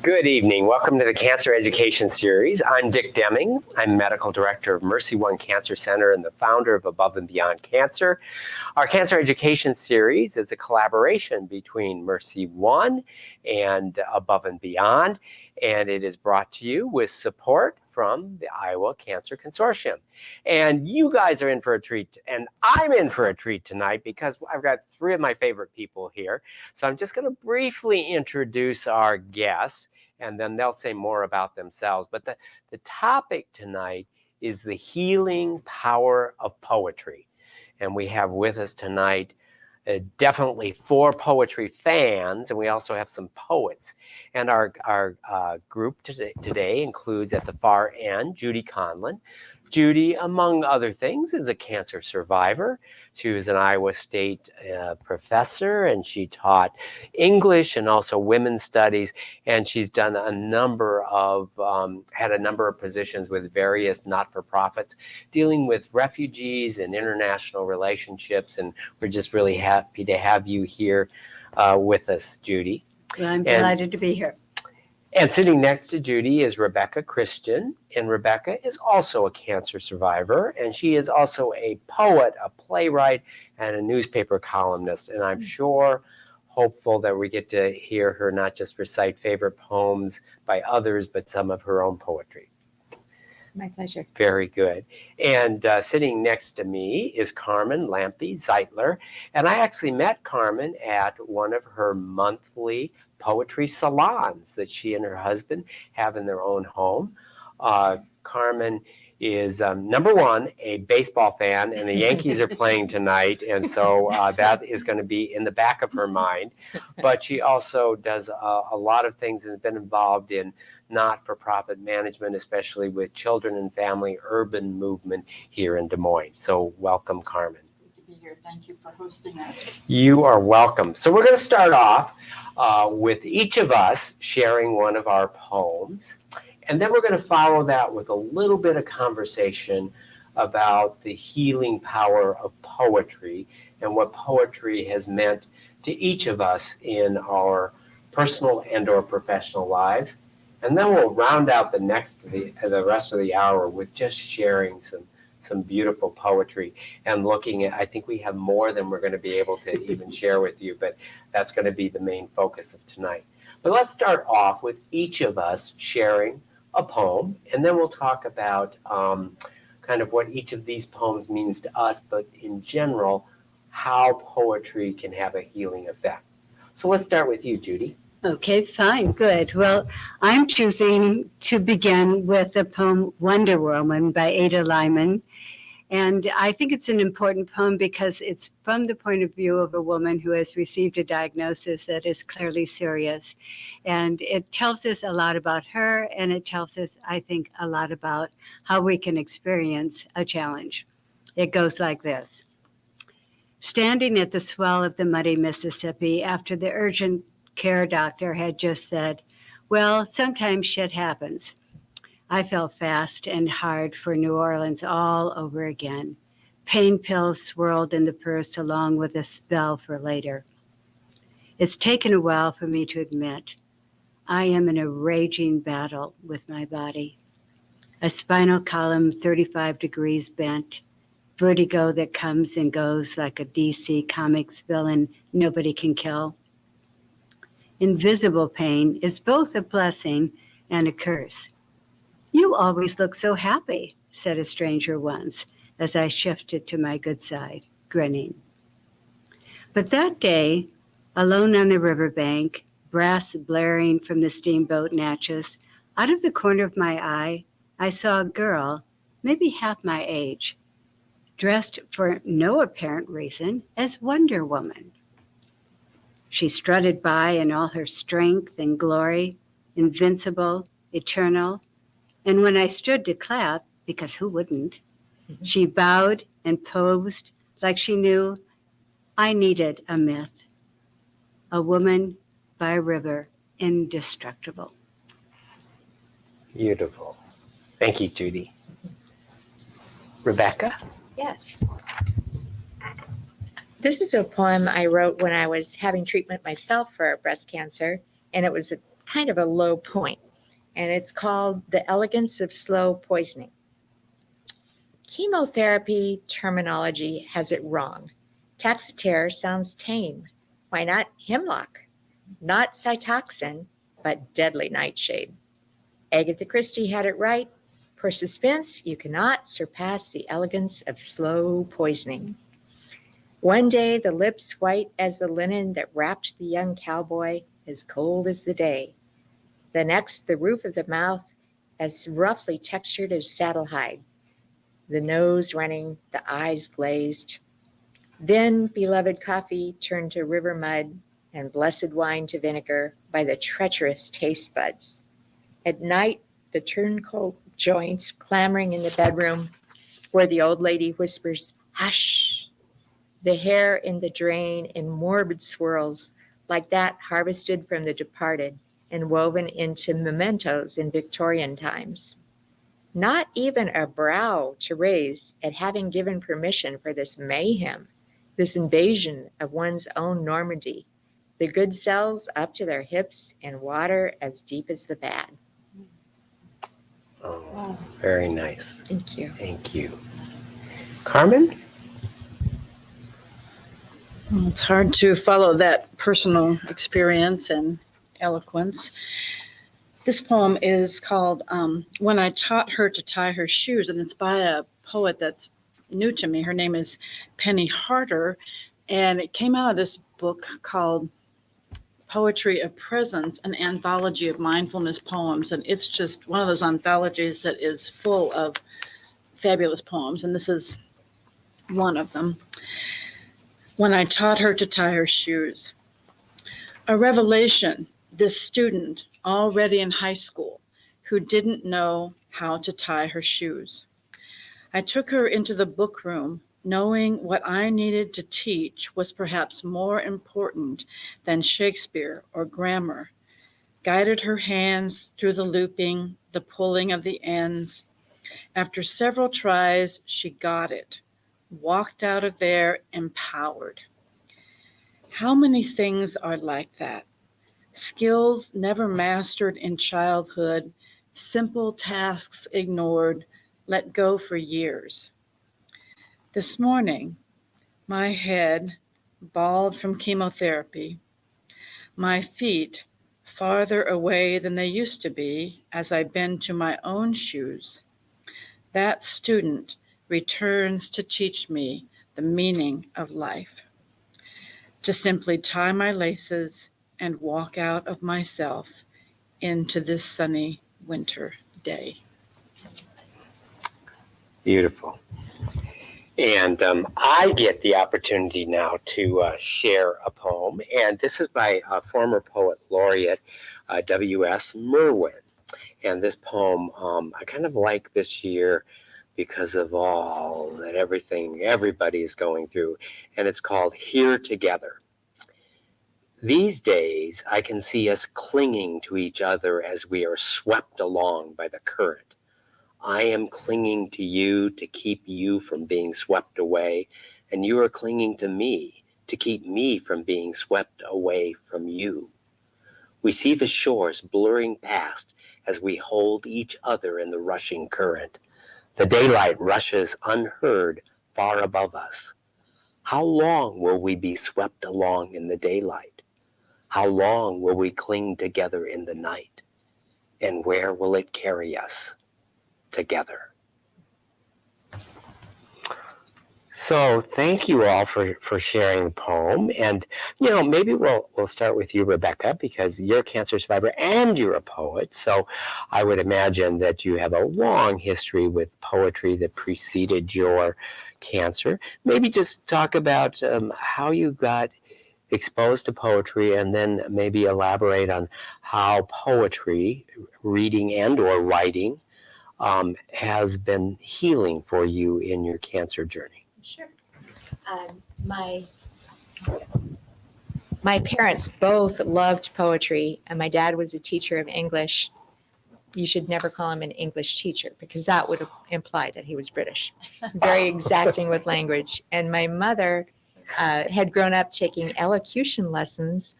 Good evening. Welcome to the Cancer Education Series. I'm Dick Deming. I'm Medical Director of MercyOne Cancer Center and the founder of Above and Beyond Cancer. Our Cancer Education Series is a collaboration between MercyOne and Above and Beyond, and it is brought to you with support from the Iowa Cancer Consortium. And you guys are in for a treat, and I'm in for a treat tonight because I've got three of my favorite people here. So I'm just going to briefly introduce our guests, and then they'll say more about themselves. But the topic tonight is the healing power of poetry. And we have with us tonight definitely four poetry fans, and we also have some poets. And our group today includes, at the far end, Judy Conlin. Judy, among other things, is a cancer survivor. She was an Iowa State professor, and she taught English and also women's studies. And she's done a number of, had a number of positions with various not-for-profits dealing with refugees and international relationships. And we're just really happy to have you here with us, Judy. Well, I'm delighted to be here. And sitting next to Judy is Rebecca Christian, and Rebecca is also a cancer survivor, and she is also a poet, a playwright, and a newspaper columnist. And I'm hopeful that we get to hear her not just recite favorite poems by others, but some of her own poetry. My pleasure. Very good. And sitting next to me is Carmen Lampe Zeitler, and I actually met Carmen at one of her monthly poetry salons that she and her husband have in their own home. Carmen is, number one, a baseball fan, and the Yankees are playing tonight, and so that is going to be in the back of her mind. But she also does a lot of things and has been involved in not-for-profit management, especially with children and family urban movement here in Des Moines. So welcome, Carmen. Here. Thank you for hosting us. You are welcome. So we're going to start off with each of us sharing one of our poems, and then we're going to follow that with a little bit of conversation about the healing power of poetry and what poetry has meant to each of us in our personal and or professional lives. And then we'll round out the rest of the hour with just sharing some beautiful poetry and looking at, I think we have more than we're going to be able to even share with you, but that's going to be the main focus of tonight. But let's start off with each of us sharing a poem, and then we'll talk about kind of what each of these poems means to us, but in general, how poetry can have a healing effect. So let's start with you, Judy. Okay, fine, good. Well, I'm choosing to begin with the poem Wonder Woman by Ada Lyman. And I think it's an important poem because it's from the point of view of a woman who has received a diagnosis that is clearly serious. And it tells us a lot about her, and it tells us, I think, a lot about how we can experience a challenge. It goes like this. Standing at the swell of the muddy Mississippi after the urgent care doctor had just said, well, sometimes shit happens. I fell fast and hard for New Orleans all over again. Pain pills swirled in the purse along with a spell for later. It's taken a while for me to admit I am in a raging battle with my body. A spinal column 35 degrees bent, vertigo that comes and goes like a DC Comics villain nobody can kill. Invisible pain is both a blessing and a curse. You always look so happy, said a stranger once, as I shifted to my good side, grinning. But that day, alone on the riverbank, brass blaring from the steamboat Natchez, out of the corner of my eye, I saw a girl, maybe half my age, dressed for no apparent reason as Wonder Woman. She strutted by in all her strength and glory, invincible, eternal. And when I stood to clap, because who wouldn't, she bowed and posed like she knew I needed a myth. A woman by a river, indestructible. Beautiful. Thank you, Judy. Rebecca? Yes. This is a poem I wrote when I was having treatment myself for breast cancer, and it was kind of a low point, and it's called The Elegance of Slow Poisoning. Chemotherapy terminology has it wrong. Taxotere sounds tame. Why not hemlock? Not Cytoxan, but deadly nightshade. Agatha Christie had it right. For suspense, you cannot surpass the elegance of slow poisoning. One day, the lips white as the linen that wrapped the young cowboy, as cold as the day. The next, the roof of the mouth as roughly textured as saddle hide. The nose running, the eyes glazed. Then beloved coffee turned to river mud and blessed wine to vinegar by the treacherous taste buds. At night, the turncoat joints clamoring in the bedroom where the old lady whispers, hush. The hair in the drain in morbid swirls like that harvested from the departed and woven into mementos in Victorian times. Not even a brow to raise at having given permission for this mayhem, this invasion of one's own Normandy, the good cells up to their hips in water as deep as the bad. Oh, very nice. Thank you. Thank you. Carmen? Well, it's hard to follow that personal experience and eloquence. This poem is called When I Taught Her to Tie Her Shoes, and it's by a poet that's new to me. Her name is Penny Harder, and it came out of this book called Poetry of Presence, an anthology of mindfulness poems. And it's just one of those anthologies that is full of fabulous poems, and this is one of them. When I Taught Her to Tie Her Shoes. A revelation, this student already in high school who didn't know how to tie her shoes. I took her into the book room knowing what I needed to teach was perhaps more important than Shakespeare or grammar, guided her hands through the looping, the pulling of the ends. After several tries, she got it, walked out of there empowered. How many things are like that? Skills never mastered in childhood, simple tasks ignored, let go for years. This morning, my head bald from chemotherapy, my feet farther away than they used to be as I bend to my own shoes. That student returns to teach me the meaning of life, to simply tie my laces and walk out of myself into this sunny winter day. Beautiful. And I get the opportunity now to share a poem, and this is by former poet laureate W.S. Merwin. And this poem I kind of like this year because of all that everybody is going through, and it's called Here Together. These days, I can see us clinging to each other as we are swept along by the current. I am clinging to you to keep you from being swept away, and you are clinging to me to keep me from being swept away from you. We see the shores blurring past as we hold each other in the rushing current. The daylight rushes unheard far above us. How long will we be swept along in the daylight? How long will we cling together in the night? And where will it carry us together? So thank you all for sharing the poem. And, maybe we'll start with you, Rebecca, because you're a cancer survivor and you're a poet. So I would imagine that you have a long history with poetry that preceded your cancer. Maybe just talk about how you got exposed to poetry, and then maybe elaborate on how poetry, reading and or writing, has been healing for you in your cancer journey. Sure. My parents both loved poetry, and my dad was a teacher of English. You should never call him an English teacher because that would imply that he was British. Very exacting with language. And my mother had grown up taking elocution lessons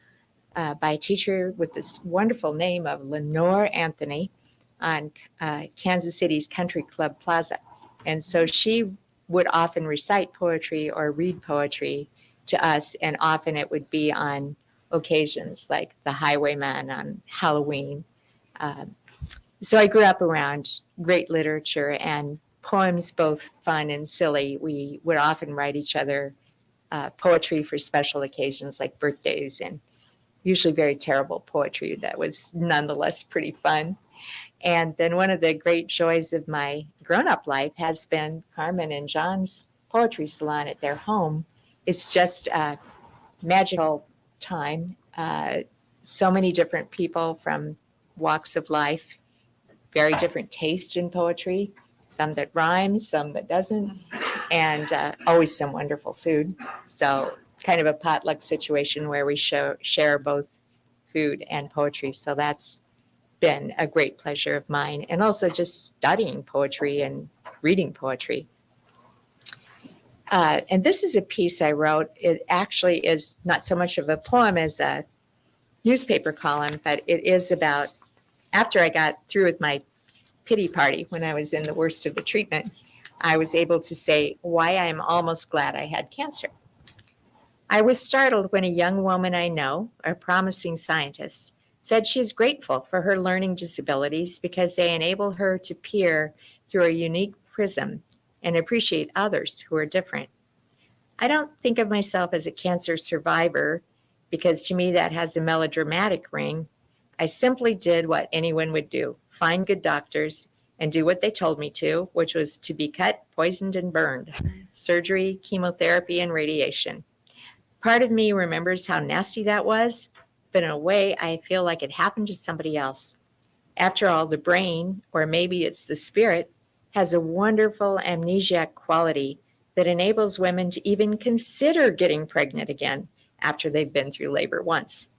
by a teacher with this wonderful name of Lenore Anthony on Kansas City's Country Club Plaza. And so she would often recite poetry or read poetry to us, and often it would be on occasions like the Highwayman on Halloween. So I grew up around great literature and poems, both fun and silly. We would often write each other poetry for special occasions like birthdays, and usually very terrible poetry that was nonetheless pretty fun. And then one of the great joys of my grown-up life has been Carmen and John's poetry salon at their home. It's just a magical time. So many different people from walks of life, very different taste in poetry, some that rhymes, some that doesn't, and always some wonderful food. So kind of a potluck situation where we share both food and poetry. So that's been a great pleasure of mine, and also just studying poetry and reading poetry. And this is a piece I wrote. It actually is not so much of a poem as a newspaper column, but it is about after I got through with my pity party when I was in the worst of the treatment, I was able to say why I am almost glad I had cancer. I was startled when a young woman I know, a promising scientist, said she is grateful for her learning disabilities because they enable her to peer through a unique prism and appreciate others who are different. I don't think of myself as a cancer survivor because to me that has a melodramatic ring. I simply did what anyone would do, find good doctors and do what they told me to, which was to be cut, poisoned, and burned, surgery, chemotherapy, and radiation. Part of me remembers how nasty that was, but in a way, I feel like it happened to somebody else. After all, the brain, or maybe it's the spirit, has a wonderful amnesiac quality that enables women to even consider getting pregnant again after they've been through labor once.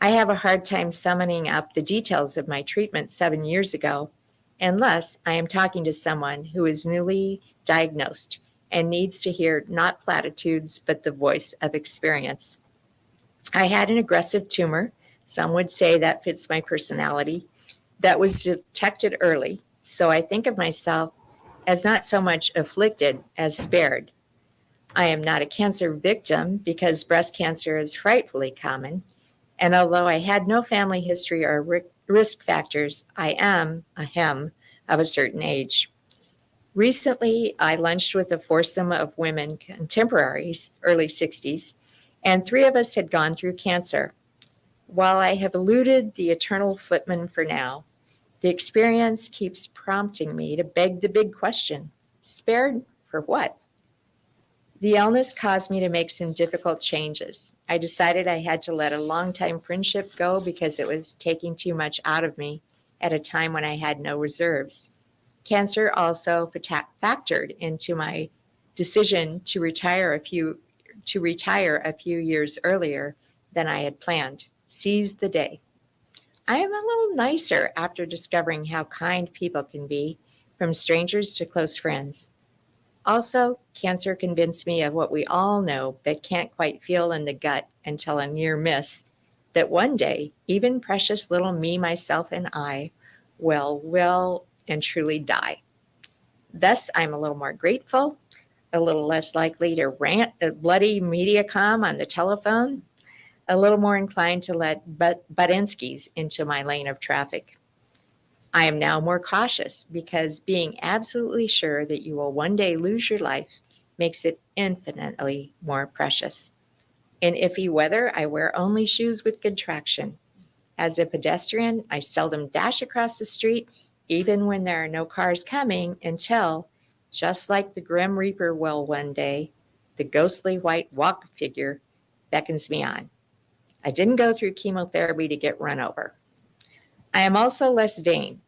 I have a hard time summoning up the details of my treatment 7 years ago, unless I am talking to someone who is newly diagnosed and needs to hear not platitudes, but the voice of experience. I had an aggressive tumor. Some would say that fits my personality. That was detected early. So I think of myself as not so much afflicted as spared. I am not a cancer victim because breast cancer is frightfully common. And although I had no family history or risk factors, I am a hem of a certain age. Recently, I lunched with a foursome of women contemporaries, early 60s, and 3 of us had gone through cancer. While I have eluded the eternal footman for now, the experience keeps prompting me to beg the big question, spared for what? The illness caused me to make some difficult changes. I decided I had to let a longtime friendship go because it was taking too much out of me at a time when I had no reserves. Cancer also factored into my decision to retire a few years earlier than I had planned. Seize the day. I am a little nicer after discovering how kind people can be, from strangers to close friends. Also, cancer convinced me of what we all know but can't quite feel in the gut until a near miss, that one day, even precious little me, myself, and I will and truly die. Thus, I'm a little more grateful, a little less likely to rant at bloody Mediacom on the telephone, a little more inclined to let Butinskis into my lane of traffic. I am now more cautious because being absolutely sure that you will one day lose your life makes it infinitely more precious. In iffy weather, I wear only shoes with good traction. As a pedestrian, I seldom dash across the street, even when there are no cars coming, until, just like the Grim Reaper will one day, the ghostly white walk figure beckons me on. I didn't go through chemotherapy to get run over. I am also less vain.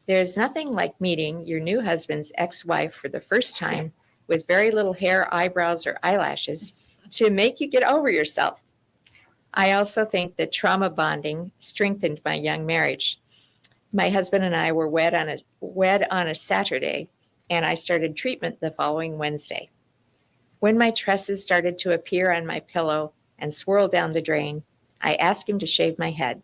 There is nothing like meeting your new husband's ex-wife for the first time with very little hair, eyebrows, or eyelashes to make you get over yourself. I also think that trauma bonding strengthened my young marriage. My husband and I were wed on a Saturday, and I started treatment the following Wednesday. When my tresses started to appear on my pillow and swirl down the drain, I asked him to shave my head.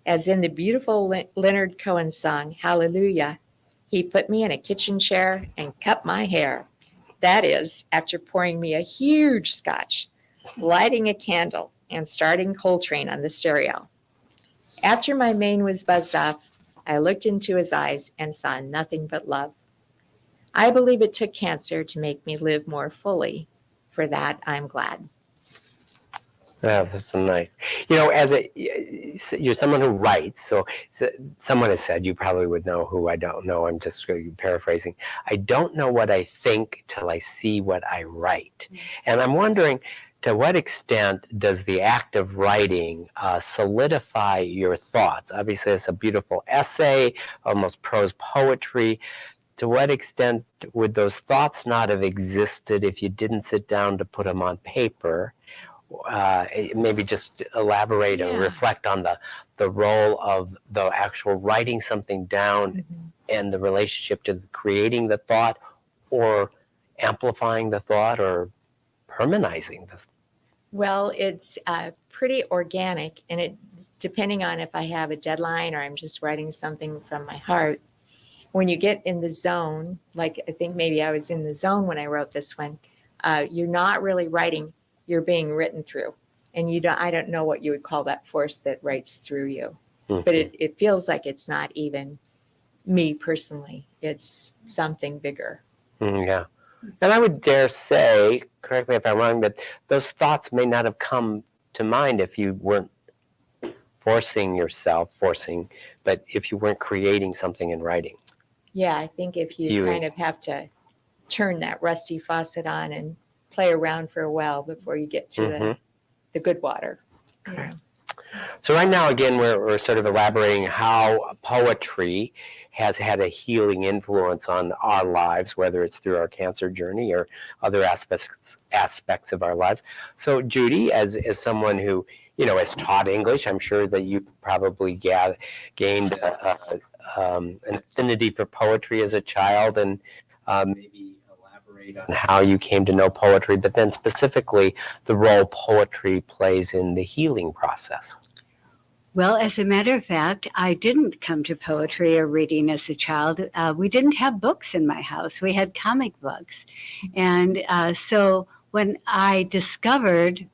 As in the beautiful Leonard Cohen song, Hallelujah, he put me in a kitchen chair and cut my hair. That is, after pouring me a huge scotch, lighting a candle, and starting Coltrane on the stereo. After my mane was buzzed off, I looked into his eyes and saw nothing but love. I believe it took cancer to make me live more fully. For that, I'm glad. Yeah, that's so nice. You're someone who writes, so someone has said, you probably would know who I don't know, I'm just paraphrasing. I don't know what I think till I see what I write. And I'm wondering, to what extent does the act of writing solidify your thoughts? Obviously, it's a beautiful essay, almost prose poetry. To what extent would those thoughts not have existed if you didn't sit down to put them on paper? Maybe just elaborate and reflect on the role of the actual writing something down and the relationship to creating the thought, or amplifying the thought, or permanizing the. Well, it's pretty organic, and it's depending on if I have a deadline or I'm just writing something from my heart. When you get in the zone, like I think maybe I was in the zone when I wrote this one, you're not really writing, you're being written through. And I don't know what you would call that force that writes through you. But it feels like it's not even me personally. It's something bigger. Yeah. And I would dare say, correct me if I'm wrong, but those thoughts may not have come to mind if you weren't forcing, but if you weren't creating something in writing. Yeah, I think if you kind of have to turn that rusty faucet on and play around for a while before you get to the good water. Okay. So right now, again, we're sort of elaborating how poetry has had a healing influence on our lives, whether it's through our cancer journey or other aspects of our lives. So Judy, as someone who has taught English, I'm sure that you probably gained an affinity for poetry as a child, and maybe elaborate on how you came to know poetry, but then specifically the role poetry plays in the healing process. Well, as a matter of fact, I didn't come to poetry or reading as a child. We didn't have books in my house. We had comic books. And so when I discovered,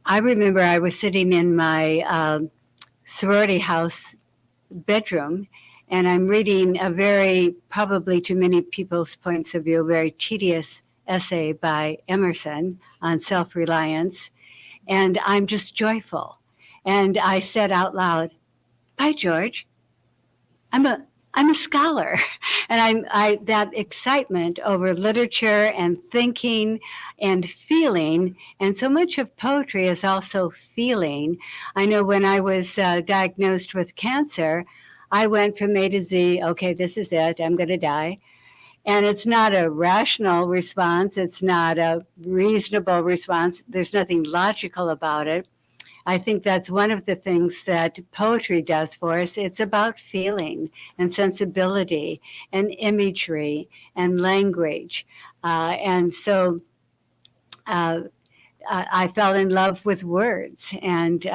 I remember I was sitting in my sorority house bedroom, and I'm reading a very, probably to many people's points of view, very tedious essay by Emerson on self-reliance. And I'm just joyful. And I said out loud, "By George, I'm a scholar." And I that excitement over literature and thinking and feeling, and so much of poetry is also feeling. I know when I was diagnosed with cancer, I went from A to Z, okay, this is it, I'm going to die. And it's not a rational response. It's not a reasonable response. There's nothing logical about it. I think that's one of the things that poetry does for us. It's about feeling and sensibility and imagery and language. And so I fell in love with words and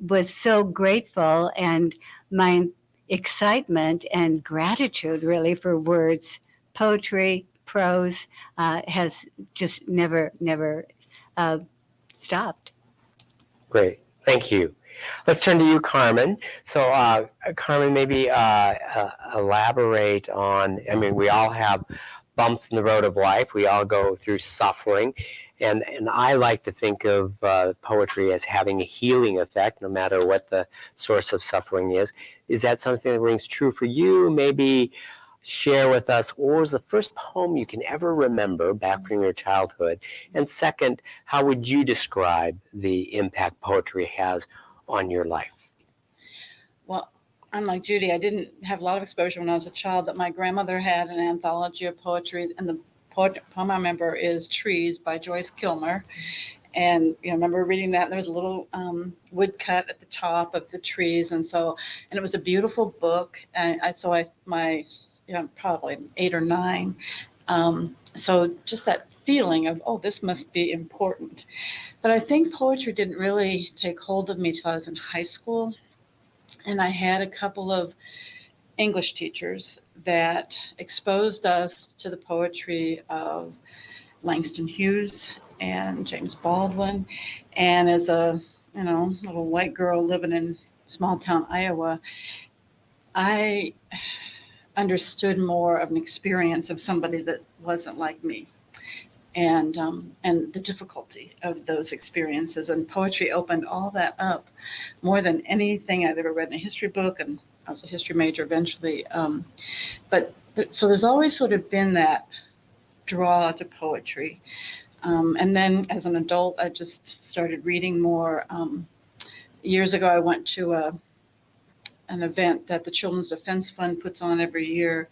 was so grateful, and my excitement and gratitude really for words, poetry, prose, has just never stopped. Great. Thank you. Let's turn to you, Carmen. So, Carmen, maybe elaborate on, we all have bumps in the road of life. We all go through suffering. And I like to think of poetry as having a healing effect, no matter what the source of suffering is. Is that something that rings true for you? Maybe share with us, what was the first poem you can ever remember back from your childhood? And second, how would you describe the impact poetry has on your life? Well, unlike Judy, I didn't have a lot of exposure when I was a child, but my grandmother had an anthology of poetry, and the poem I remember is Trees by Joyce Kilmer. And I remember reading that, and there was a little woodcut at the top of the trees, and it was a beautiful book. And my probably 8 or 9, So just that feeling of, oh, this must be important. But I think poetry didn't really take hold of me till I was in high school. And I had a couple of English teachers that exposed us to the poetry of Langston Hughes and James Baldwin. And as a, little white girl living in small town Iowa, I understood more of an experience of somebody that wasn't like me, and the difficulty of those experiences. And poetry opened all that up more than anything I'd ever read in a history book. And I was a history major eventually. So there's always sort of been that draw to poetry. And then as an adult, I just started reading more. Years ago, I went to an event that the Children's Defense Fund puts on every year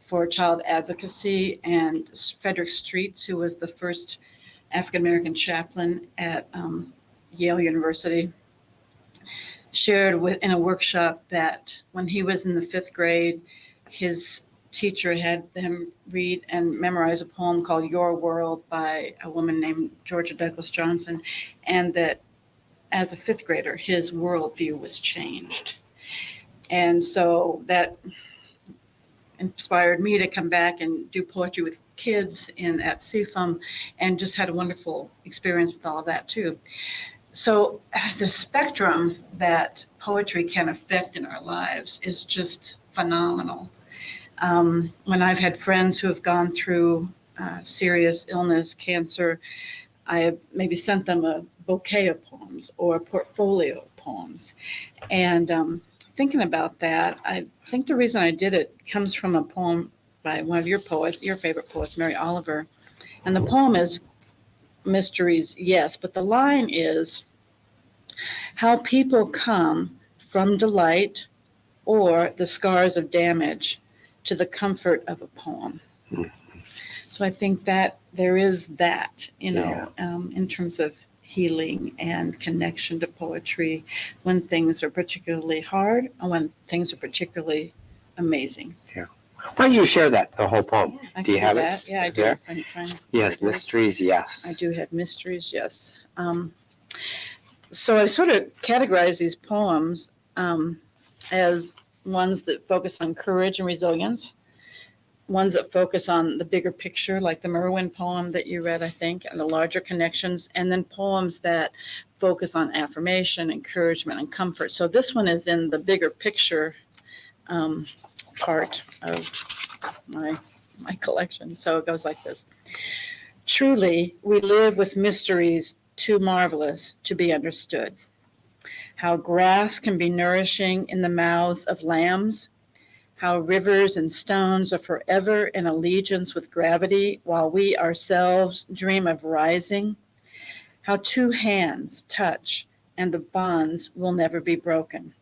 for child advocacy. And Frederick Streets, who was the first African-American chaplain at Yale University, shared in a workshop that when he was in the 5th grade, his teacher had him read and memorize a poem called Your World by a woman named Georgia Douglas Johnson, and that as a 5th grader, his worldview was changed. And so that inspired me to come back and do poetry with kids at CFUM, and just had a wonderful experience with all of that too. So the spectrum that poetry can affect in our lives is just phenomenal. When I've had friends who have gone through serious illness, cancer, I have maybe sent them a bouquet of poems or a portfolio of poems. And thinking about that, I think the reason I did it comes from a poem by one of your poets, your favorite poets, Mary Oliver. And the poem is Mysteries, yes, but the line is, how people come from delight or the scars of damage to the comfort of a poem. So I think that there is that, in terms of healing and connection to poetry when things are particularly hard and when things are particularly amazing. Yeah. Why don't you share the whole poem? I Do you can have that. it? Yeah, I do. There? Yes, Mysteries. Mysteries, yes. I do have mysteries, yes. So I sort of categorize these poems as ones that focus on courage and resilience, ones that focus on the bigger picture, like the Merwin poem that you read, I think, and the larger connections, and then poems that focus on affirmation, encouragement, and comfort. So this one is in the bigger picture part of my collection. So it goes like this. Truly, we live with mysteries too marvelous to be understood. How grass can be nourishing in the mouths of lambs, how rivers and stones are forever in allegiance with gravity while we ourselves dream of rising, how 2 hands touch and the bonds will never be broken,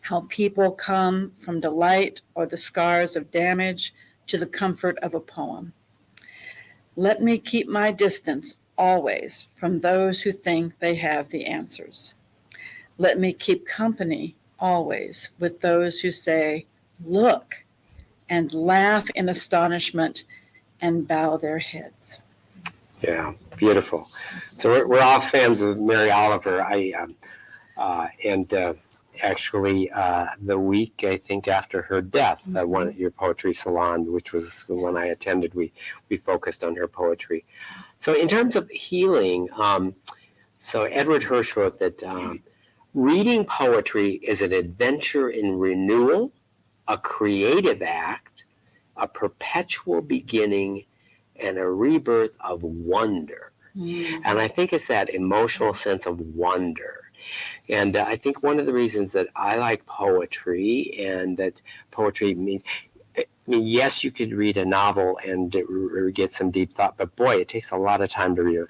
how people come from delight or the scars of damage to the comfort of a poem. Let me keep my distance always from those who think they have the answers. Let me keep company always with those who say, look, and laugh in astonishment and bow their heads. Yeah, beautiful. So we're all fans of Mary Oliver. Actually, the week, I think, after her death, one at your poetry salon, which was the one I attended, we focused on her poetry. So in terms of healing, so Edward Hirsch wrote that reading poetry is an adventure in renewal, a creative act, a perpetual beginning, and a rebirth of wonder. And I think it's that emotional sense of wonder. And I think one of the reasons that I like poetry, and that poetry means, yes, you could read a novel and get some deep thought, but boy, it takes a lot of time to read it.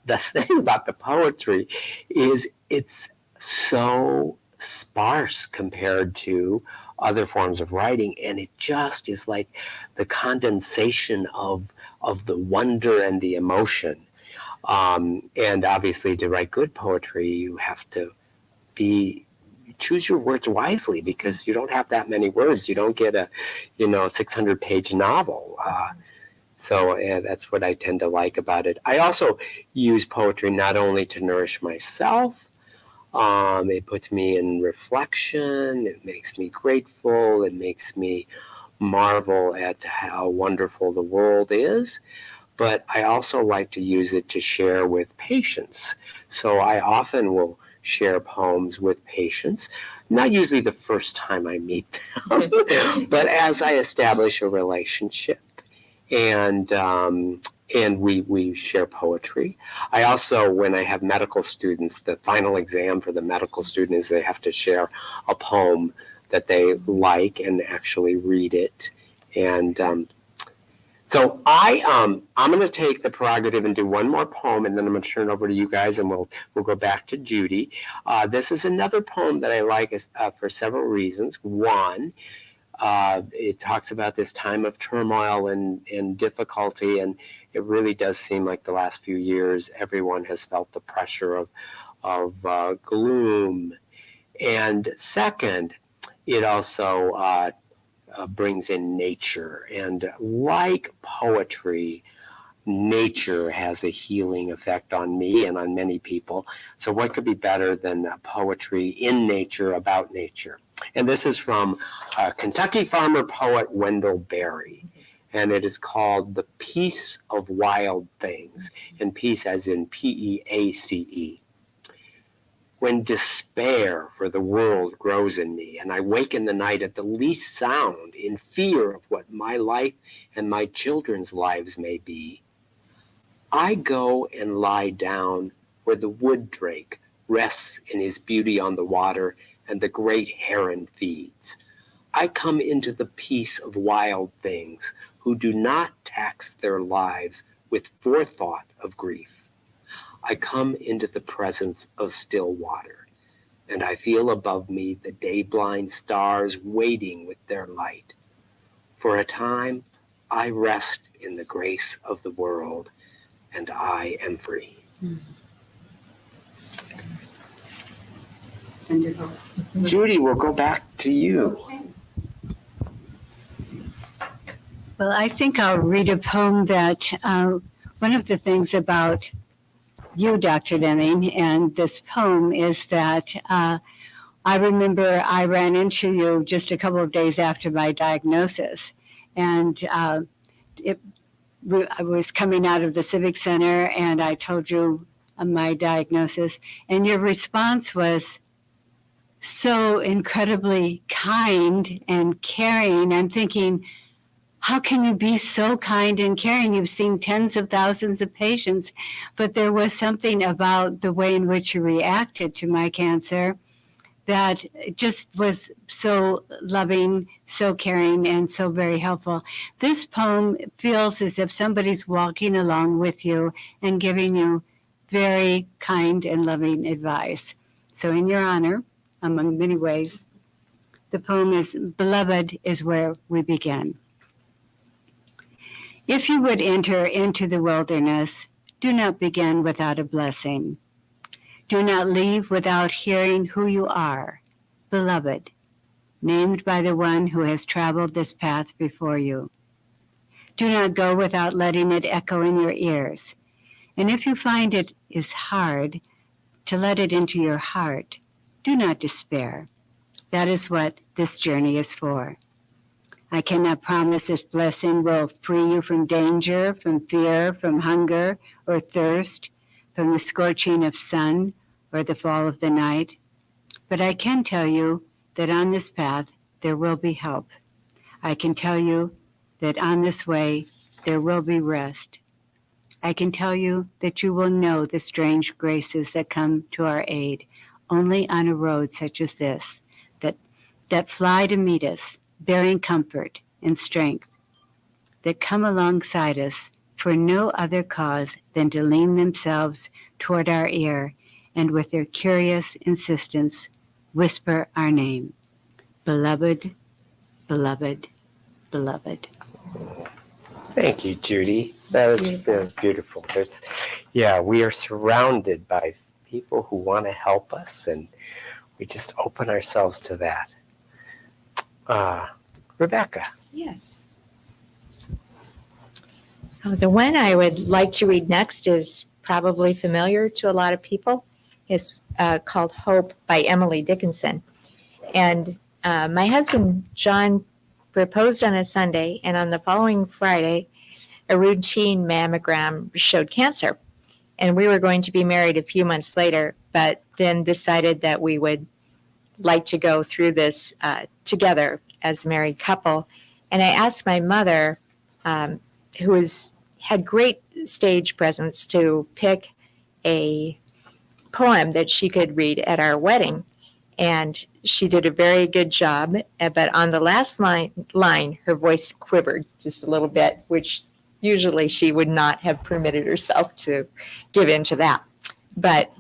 The thing about the poetry is it's so sparse compared to other forms of writing, and it just is like the condensation of the wonder and the emotion. And obviously, to write good poetry, you have to choose your words wisely, because you don't have that many words. You don't get a 600-page novel. So that's what I tend to like about it. I also use poetry not only to nourish myself, it puts me in reflection, it makes me grateful, it makes me marvel at how wonderful the world is. But I also like to use it to share with patients. So I often will share poems with patients, not usually the first time I meet them, but as I establish a relationship. And we share poetry. I also, when I have medical students, the final exam for the medical student is they have to share a poem that they like and actually read it. And so I'm going to take the prerogative and do one more poem, and then I'm going to turn it over to you guys, and we'll go back to Judy. This is another poem that I like for several reasons. One, it talks about this time of turmoil and difficulty, and it really does seem like the last few years everyone has felt the pressure of gloom. And second, it also brings in nature, and like poetry, nature has a healing effect on me and on many people. So what could be better than poetry in nature about nature? And this is from Kentucky farmer poet Wendell Berry, and it is called The Peace of Wild Things, and peace as in Peace. When despair for the world grows in me, and I wake in the night at the least sound in fear of what my life and my children's lives may be, I go and lie down where the wood drake rests in his beauty on the water and the great heron feeds. I come into the peace of wild things who do not tax their lives with forethought of grief. I come into the presence of still water, and I feel above me the day-blind stars waiting with their light. For a time, I rest in the grace of the world, and I am free. Judy, we'll go back to you. Well, I think I'll read a poem that one of the things about you, Dr. Deming, and this poem is that I remember I ran into you just a couple of days after my diagnosis, and I was coming out of the Civic Center, and I told you my diagnosis, and your response was so incredibly kind and caring. I'm thinking, how can you be so kind and caring? You've seen tens of thousands of patients, but there was something about the way in which you reacted to my cancer that just was so loving, so caring, and so very helpful. This poem feels as if somebody's walking along with you and giving you very kind and loving advice. So in your honor, among many ways, the poem is Beloved is Where We Begin. If you would enter into the wilderness, do not begin without a blessing. Do not leave without hearing who you are, beloved, named by the one who has traveled this path before you. Do not go without letting it echo in your ears. And if you find it is hard to let it into your heart, do not despair. That is what this journey is for. I cannot promise this blessing will free you from danger, from fear, from hunger or thirst, from the scorching of sun or the fall of the night. But I can tell you that on this path there will be help. I can tell you that on this way there will be rest. I can tell you that you will know the strange graces that come to our aid only on a road such as this, that fly to meet us, bearing comfort and strength, that come alongside us for no other cause than to lean themselves toward our ear and with their curious insistence whisper our name. Beloved, beloved, beloved. Thank you, Judy. That was beautiful. We are surrounded by people who want to help us, and we just open ourselves to that. Rebecca. Yes. The one I would like to read next is probably familiar to a lot of people. It's called Hope by Emily Dickinson. And my husband, John, proposed on a Sunday, and on the following Friday, a routine mammogram showed cancer. And we were going to be married a few months later, but then decided that we would like to go through this together as a married couple. And I asked my mother, who had great stage presence, to pick a poem that she could read at our wedding. And she did a very good job. But on the last line, her voice quivered just a little bit, which usually she would not have permitted herself to give into that. But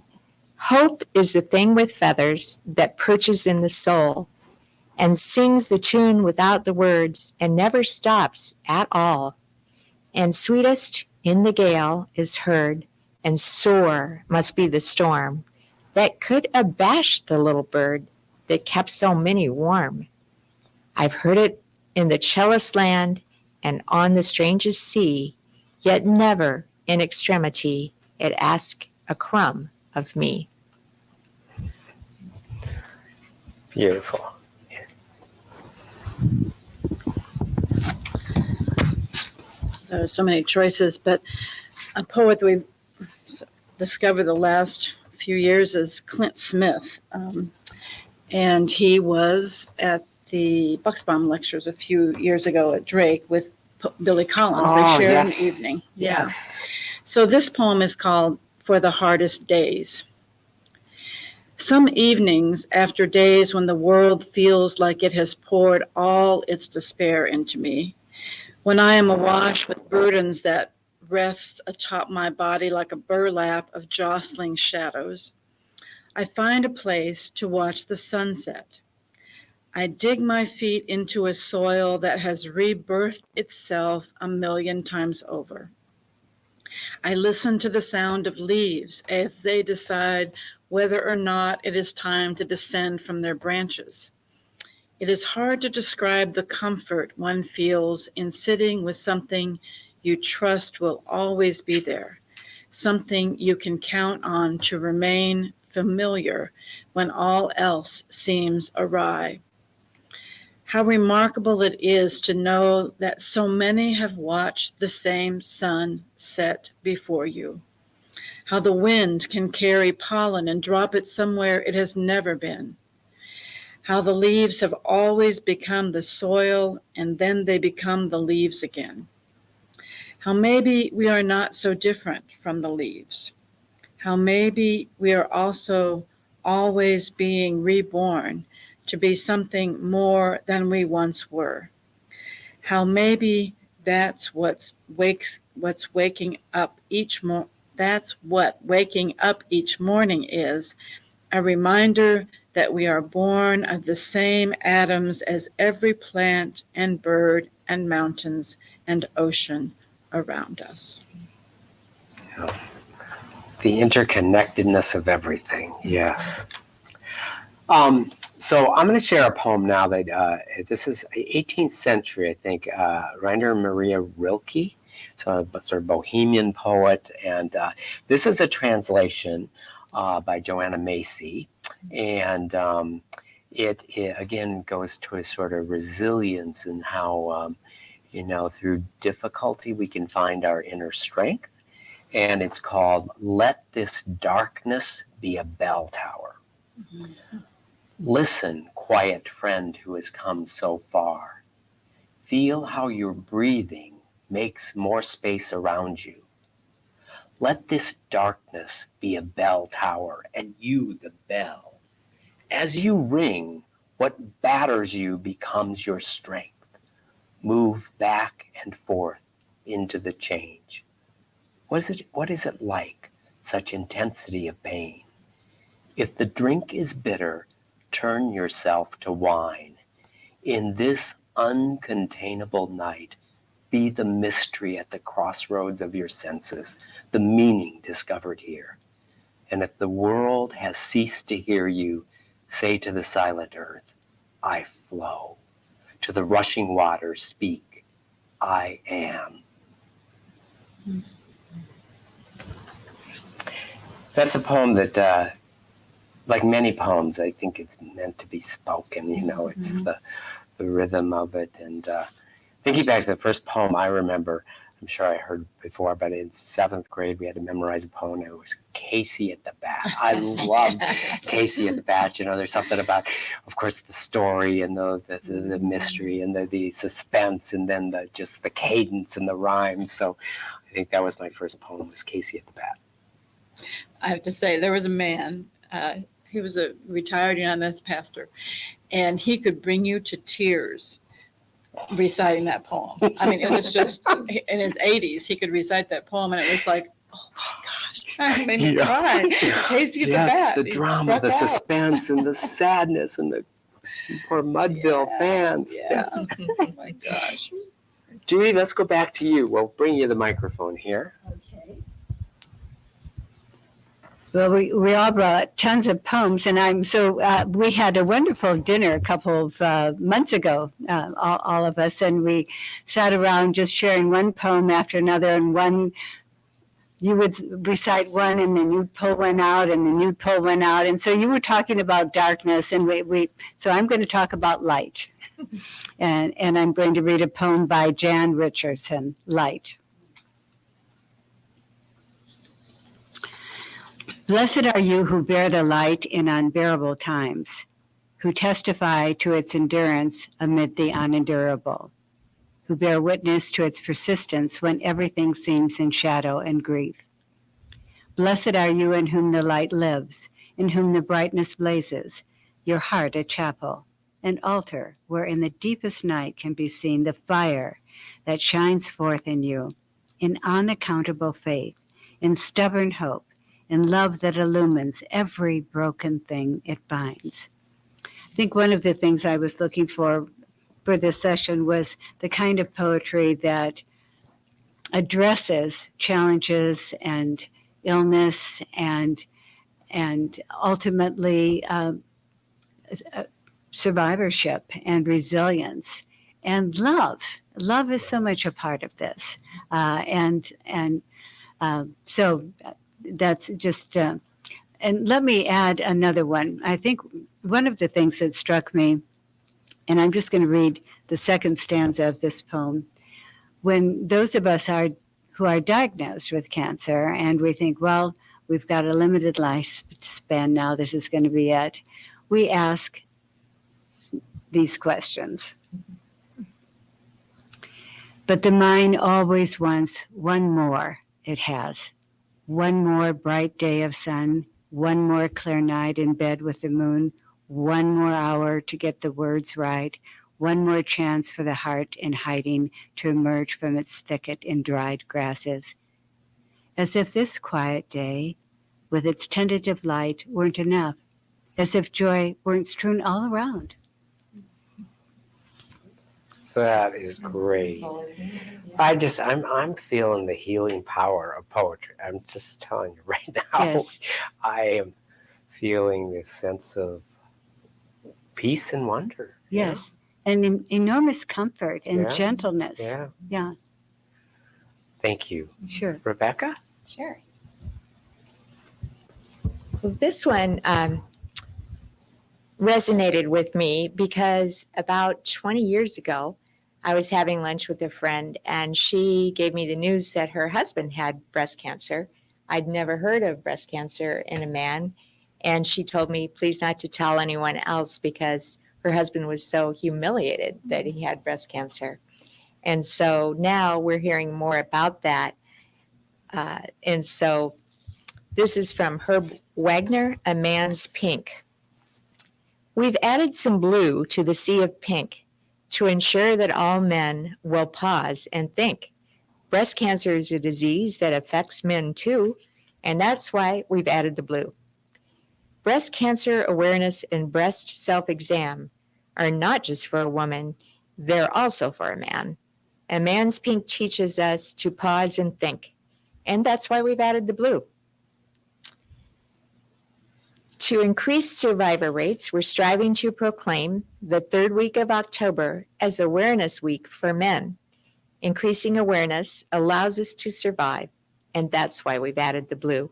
hope is the thing with feathers that perches in the soul and sings the tune without the words and never stops at all. And sweetest in the gale is heard, and sore must be the storm that could abash the little bird that kept so many warm. I've heard it in the cellist land and on the strangest sea, yet never in extremity it asked a crumb of me. Beautiful. There are so many choices, but a poet we've discovered the last few years is Clint Smith. And he was at the Bucksbaum lectures a few years ago at Drake with Billy Collins. They shared yes. an evening. Yes. So this poem is called For the Hardest Days. Some evenings, after days when the world feels like it has poured all its despair into me, when I am awash with burdens that rest atop my body like a burlap of jostling shadows, I find a place to watch the sunset. I dig my feet into a soil that has rebirthed itself a million times over. I listen to the sound of leaves as they decide whether or not it is time to descend from their branches. It is hard to describe the comfort one feels in sitting with something you trust will always be there, something you can count on to remain familiar when all else seems awry. How remarkable it is to know that so many have watched the same sun set before you. How the wind can carry pollen and drop it somewhere it has never been. How the leaves have always become the soil and then they become the leaves again. How maybe we are not so different from the leaves. How maybe we are also always being reborn to be something more than we once were. How maybe that's what waking up each morning is, a reminder that we are born of the same atoms as every plant and bird and mountains and ocean around us. The interconnectedness of everything, yes. So I'm going to share a poem now that this is 18th century, I think, Reinder and Maria Rilke, so a sort of bohemian poet. And this is a translation by Joanna Macy. And it again goes to a sort of resilience in how, through difficulty we can find our inner strength. And it's called Let This Darkness Be a Bell Tower. Mm-hmm. Listen, quiet friend who has come so far. Feel how your breathing makes more space around you. Let this darkness be a bell tower and you the bell. As you ring, what batters you becomes your strength. Move back and forth into the change. What is it like, such intensity of pain? If the drink is bitter, turn yourself to wine. In this uncontainable night, be the mystery at the crossroads of your senses, the meaning discovered here. And if the world has ceased to hear you, say to the silent earth, I flow. To the rushing waters, speak, I am. That's a poem that, like many poems, I think it's meant to be spoken. It's the rhythm of it. And thinking back to the first poem I remember, I'm sure I heard before, but in 7th grade we had to memorize a poem. It was Casey at the Bat. I love Casey at the Bat. There's something about, of course, the story and the mystery and the suspense, and then just the cadence and the rhymes. So I think that was my first poem, was Casey at the Bat. I have to say, there was a man, he was a retired United Methodist pastor, and he could bring you to tears reciting that poem. I mean, it was just, in his 80s, he could recite that poem, and it was like, oh my gosh, it made me cry. Casey at the Bat. The drama, the suspense, and the sadness, and the poor Mudville fans. Yeah. Oh my gosh. Judy, let's go back to you. We'll bring you the microphone here. Okay. Well, we all brought tons of poems, and we had a wonderful dinner a couple of months ago, all of us, and we sat around just sharing one poem after another, and you would recite one, and then you'd pull one out, and then you'd pull one out, and so you were talking about darkness, and so I'm going to talk about light, and I'm going to read a poem by Jan Richardson, Light. Blessed are you who bear the light in unbearable times, who testify to its endurance amid the unendurable, who bear witness to its persistence when everything seems in shadow and grief. Blessed are you in whom the light lives, in whom the brightness blazes, your heart a chapel, an altar where in the deepest night can be seen the fire that shines forth in you, in unaccountable faith, in stubborn hope, in love that illumines every broken thing it binds. I think one of the things I was looking for this session was the kind of poetry that addresses challenges and illness and ultimately survivorship and resilience and love. Love is so much a part of this, so that's just. And let me add another one. I think one of the things that struck me, and I'm just going to read the second stanza of this poem. When those of us who are diagnosed with cancer and we think, well, we've got a limited lifespan now, this is going to be it, we ask these questions. But the mind always wants one more, it has. One more bright day of sun, one more clear night in bed with the moon, one more hour to get the words right, one more chance for the heart in hiding to emerge from its thicket in dried grasses. As if this quiet day, with its tentative light, weren't enough, as if joy weren't strewn all around. That is great. I'm feeling the healing power of poetry. I'm just telling you right now. Yes. I am feeling this sense of peace and wonder. Yes, and enormous comfort and gentleness. Yeah. Yeah, Thank you. sure. Rebecca? Sure. Well, this one resonated with me because about 20 years ago, I was having lunch with a friend and she gave me the news that her husband had breast cancer. I'd never heard of breast cancer in a man. And she told me, please not to tell anyone else because her husband was so humiliated that he had breast cancer. And so now we're hearing more about that. And so this is from Herb Wagner, A Man's Pink. We've added some blue to the sea of pink to ensure that all men will pause and think. Breast cancer is a disease that affects men too, and that's why we've added the blue. Breast cancer awareness and breast self-exam are not just for a woman, they're also for a man. A Man's Pink teaches us to pause and think, and that's why we've added the blue. To increase survivor rates, we're striving to proclaim the third week of October as Awareness Week for Men. Increasing awareness allows us to survive, and that's why we've added the blue.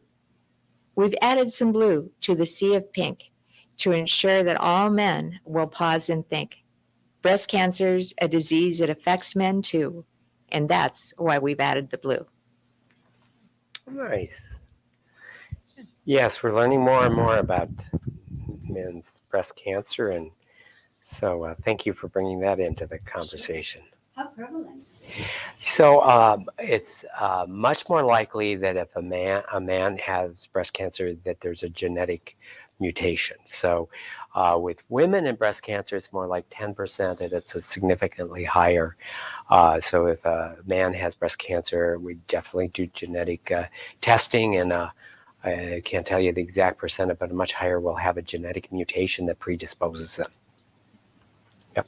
We've added some blue to the sea of pink to ensure that all men will pause and think. Breast cancer's a disease that affects men too, and that's why we've added the blue. Nice. Yes, we're learning more and more about men's breast cancer, and so thank you for bringing that into the conversation. How prevalent? So it's much more likely that if a man has breast cancer, that there's a genetic mutation. So with women in breast cancer, it's more like 10%, and it's a significantly higher. So if a man has breast cancer, we definitely do genetic testing, and I can't tell you the exact percent, but much higher will have a genetic mutation that predisposes them. Yep.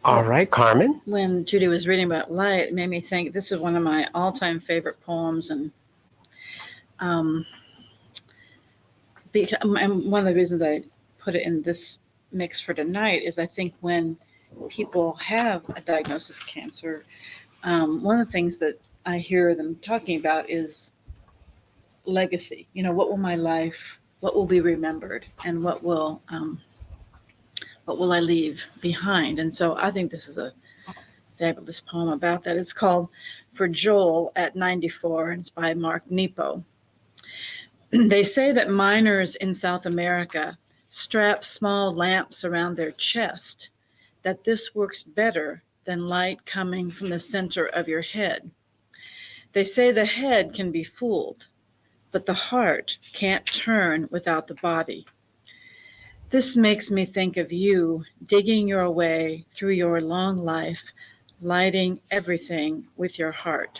All right, Carmen. When Judy was reading about light, it made me think this is one of my all-time favorite poems, and one of the reasons I put it in this mix for tonight is I think when people have a diagnosis of cancer, one of the things that I hear them talking about is legacy. You know, what will be remembered, and what will I leave behind? And so I think this is a fabulous poem about that. It's called For Joel at 94, and it's by Mark Nepo. They say that miners in South America strap small lamps around their chest, that this works better than light coming from the center of your head. They say the head can be fooled, but the heart can't turn without the body. This makes me think of you digging your way through your long life, lighting everything with your heart.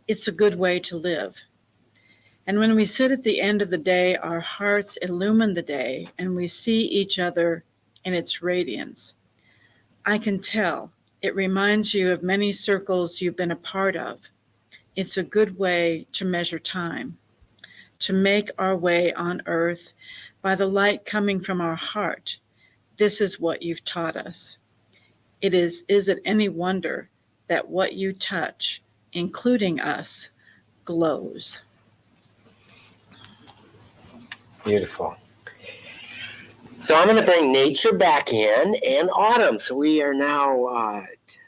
It's a good way to live. And when we sit at the end of the day, our hearts illumine the day, and we see each other in its radiance. I can tell it reminds you of many circles you've been a part of. It's a good way to measure time, to make our way on earth by the light coming from our heart. This is what you've taught us. Is it any wonder that what you touch, including us, glows? Beautiful. So I'm going to bring nature back in, and autumn. So we are now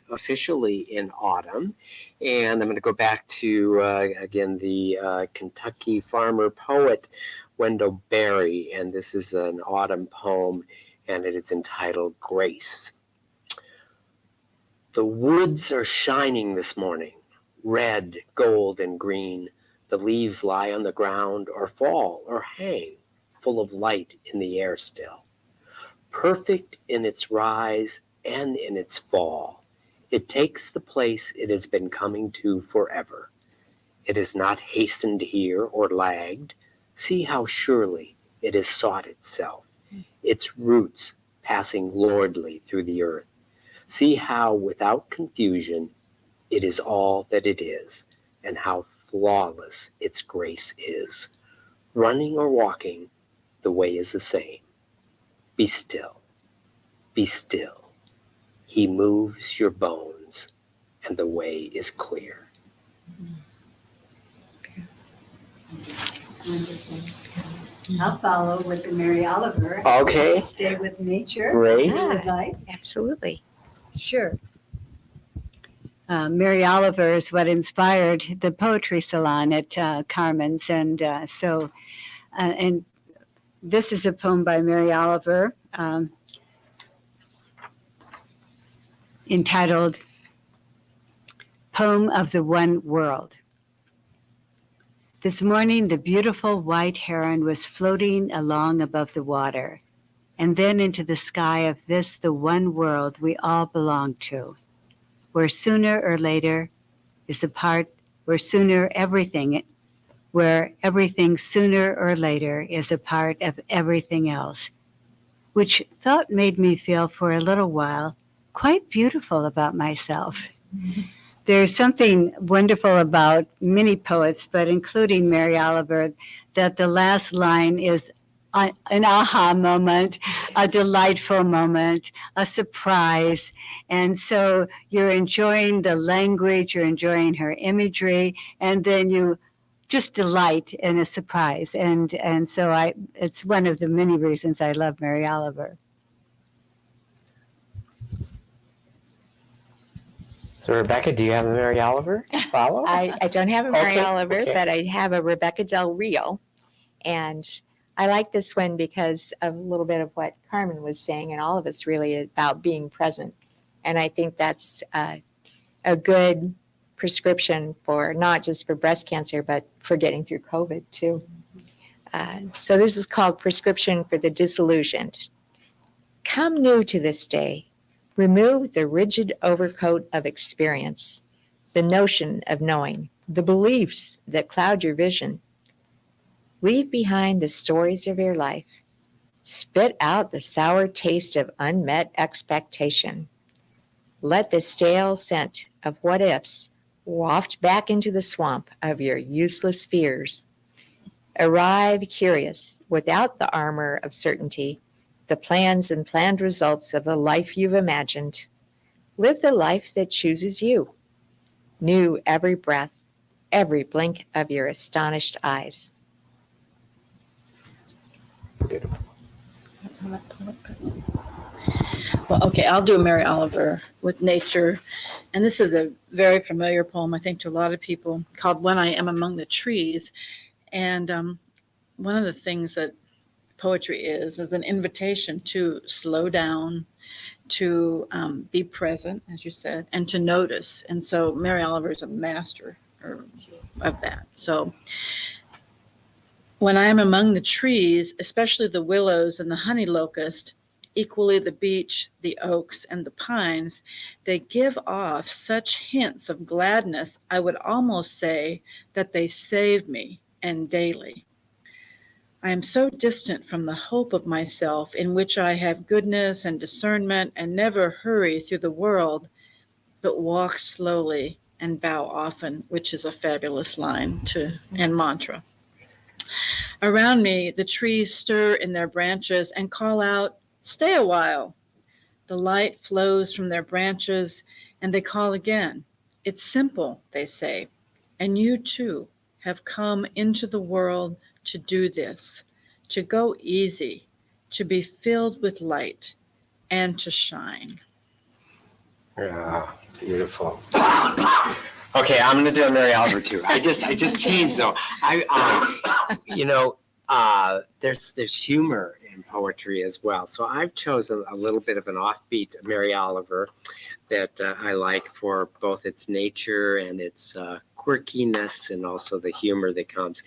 officially in autumn. And I'm going to go back to, again, the Kentucky farmer poet, Wendell Berry. And this is an autumn poem, and it is entitled Grace. The woods are shining this morning, red, gold, and green. The leaves lie on the ground or fall or hang, full of light in the air still. Perfect in its rise and in its fall. It takes the place it has been coming to forever. It has not hastened here or lagged. See how surely it has sought itself, its roots passing lordly through the earth. See how without confusion it is all that it is, and how flawless its grace is. Running or walking, the way is the same. Be still, be still. He moves your bones, and the way is clear. I'll follow with the Mary Oliver. Okay. Stay with nature. Great. If you would like. Absolutely. Sure. Mary Oliver is what inspired the poetry salon at Carmen's, and and this is a poem by Mary Oliver entitled Poem of the One World. This morning, the beautiful white heron was floating along above the water, and then into the sky of this, the one world we all belong to, where sooner or later is a part, where everything sooner or later is a part of everything else, which thought made me feel for a little while quite beautiful about myself. Mm-hmm. There's something wonderful about many poets, but including Mary Oliver, that the last line is an aha moment, a delightful moment, a surprise. And so you're enjoying the language, you're enjoying her imagery, and then you just delight in a surprise. And so it's one of the many reasons I love Mary Oliver. So Rebecca, do you have a Mary Oliver to follow? I don't have a Mary Okay, Oliver, okay. but I have a Rebecca Del Rio. And I like this one because of a little bit of what Carmen was saying, and all of us really about being present. And I think that's a good prescription for not just for breast cancer, but for getting through COVID too. So this is called Prescription for the Disillusioned. Come new to this day. Remove the rigid overcoat of experience, the notion of knowing, the beliefs that cloud your vision. Leave behind the stories of your life. Spit out the sour taste of unmet expectation. Let the stale scent of what ifs waft back into the swamp of your useless fears. Arrive curious, without the armor of certainty, the plans and planned results of the life you've imagined. Live the life that chooses you. New every breath, every blink of your astonished eyes. Well, okay, I'll do Mary Oliver with nature. And this is a very familiar poem, I think, to a lot of people, called When I Am Among the Trees. And one of the things that poetry is an invitation to slow down, to be present, as you said, and to notice. And so Mary Oliver is a master of that. So when I am among the trees, especially the willows and the honey locust, equally the beech, the oaks, and the pines, they give off such hints of gladness, I would almost say that they save me, and daily. I am so distant from the hope of myself in which I have goodness and discernment and never hurry through the world, but walk slowly and bow often, which is a fabulous line and mantra. Around me, the trees stir in their branches and call out, "Stay a while." The light flows from their branches and they call again. It's simple, they say, and you too have come into the world to do this, to go easy, to be filled with light, and to shine. Yeah, beautiful. Okay, I'm going to do a Mary Oliver too. I just changed though. There's humor in poetry as well. So I've chosen a little bit of an offbeat Mary Oliver that I like for both its nature and its quirkiness and also the humor that comes.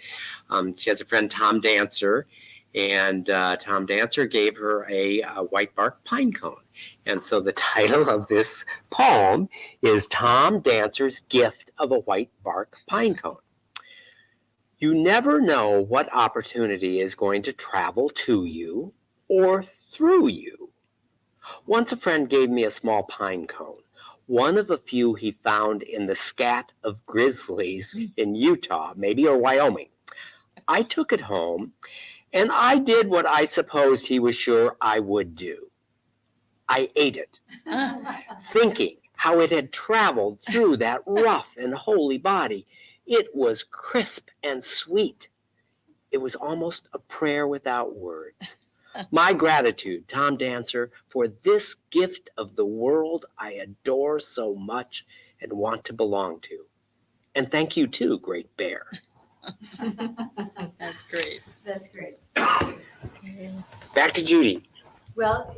She has a friend, Tom Dancer, and Tom Dancer gave her a white bark pine cone. And so the title of this poem is Tom Dancer's Gift of a White Bark Pine Cone. You never know what opportunity is going to travel to you or through you. Once a friend gave me a small pine cone, one of a few he found in the scat of grizzlies in Utah, maybe, or Wyoming. I took it home, and I did what I supposed he was sure I would do. I ate it, thinking how it had traveled through that rough and holy body. It was crisp and sweet. It was almost a prayer without words. My gratitude, Tom Dancer, for this gift of the world I adore so much and want to belong to. And thank you too, Great Bear. That's great. That's great. Back to Judy. Well,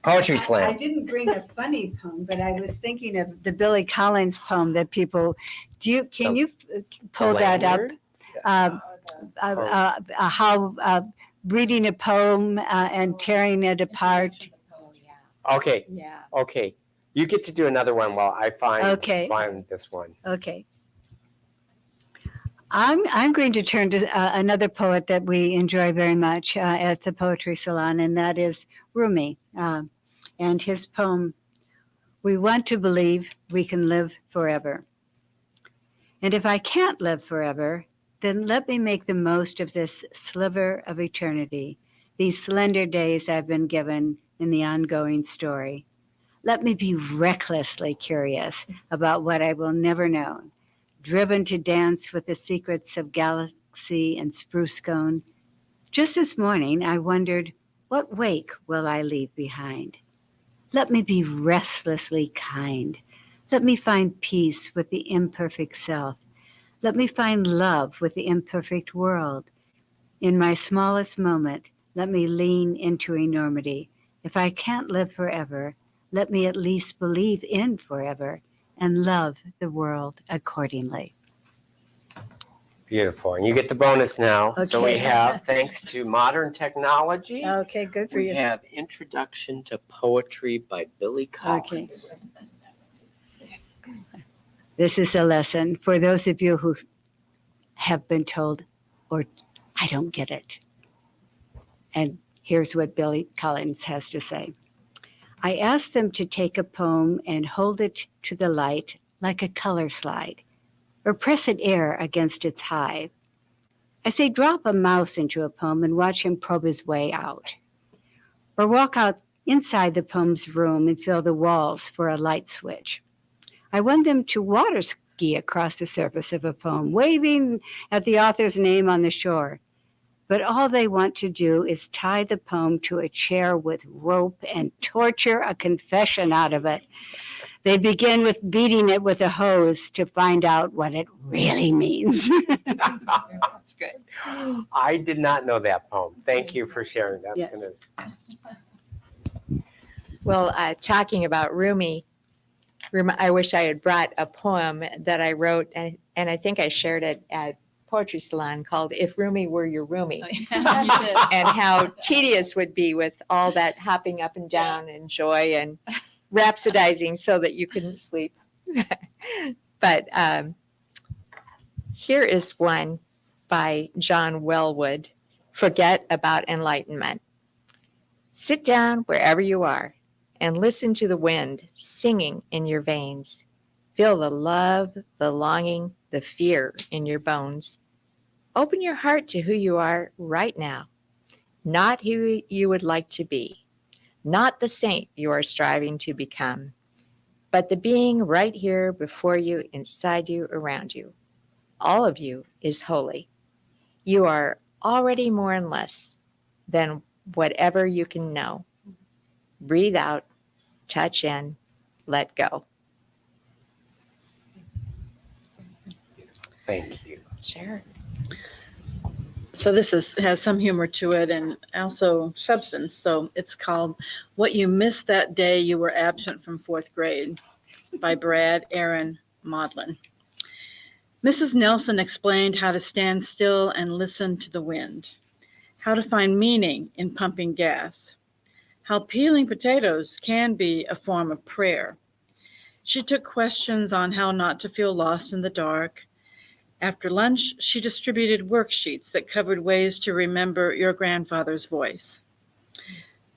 Poetry I slam. didn't bring a funny poem, but I was thinking of the Billy Collins poem that people, can you pull that up? How reading a poem and tearing it apart. Okay, Yeah. okay. You get to do another one while I Okay. find this one. Okay. I'm going to turn to another poet that we enjoy very much at the Poetry Salon, and that is Rumi. And his poem, "We want to believe we can live forever. And if I can't live forever, then let me make the most of this sliver of eternity, these slender days I've been given in the ongoing story. Let me be recklessly curious about what I will never know, driven to dance with the secrets of galaxy and spruce cone. Just this morning, I wondered, what wake will I leave behind? Let me be restlessly kind. Let me find peace with the imperfect self. Let me find love with the imperfect world. In my smallest moment, let me lean into enormity. If I can't live forever, let me at least believe in forever and love the world accordingly. Beautiful. And you get the bonus now. So we Okay. have, thanks to modern technology, Okay, good for we you. have Introduction to Poetry by Billy Collins. This is a lesson for those of you who have been told, or I don't get it. And here's what Billy Collins has to say. I ask them to take a poem and hold it to the light like a color slide, or press it air against its hive. I say drop a mouse into a poem and watch him probe his way out. Or walk out inside the poem's room and feel the walls for a light switch. I want them to water ski across the surface of a poem, waving at the author's name on the shore. But all they want to do is tie the poem to a chair with rope and torture a confession out of it. They begin with beating it with a hose to find out what it really means. That's good. I did not know that poem. Thank you for sharing. That's Yes. Well, talking about Rumi, I wish I had brought a poem that I wrote, and I think I shared it at Poetry Salon, called If Rumi Were Your Roomie, and how tedious would be with all that hopping up and down and joy and rhapsodizing so that you couldn't sleep. But here is one by John Wellwood, Forget About Enlightenment. Sit down wherever you are and listen to the wind singing in your veins. Feel the love, the longing, the fear in your bones. Open your heart to who you are right now, not who you would like to be, not the saint you are striving to become, but the being right here before you, inside you, around you. All of you is holy. You are already more and less than whatever you can know. Breathe out, touch in, let go. Thank you. Sure. So this has some humor to it and also substance. So it's called What You Missed That Day You Were Absent from Fourth Grade by Brad Aaron Maudlin. Mrs. Nelson explained how to stand still and listen to the wind, how to find meaning in pumping gas, how peeling potatoes can be a form of prayer. She took questions on how not to feel lost in the dark. After lunch, she distributed worksheets that covered ways to remember your grandfather's voice.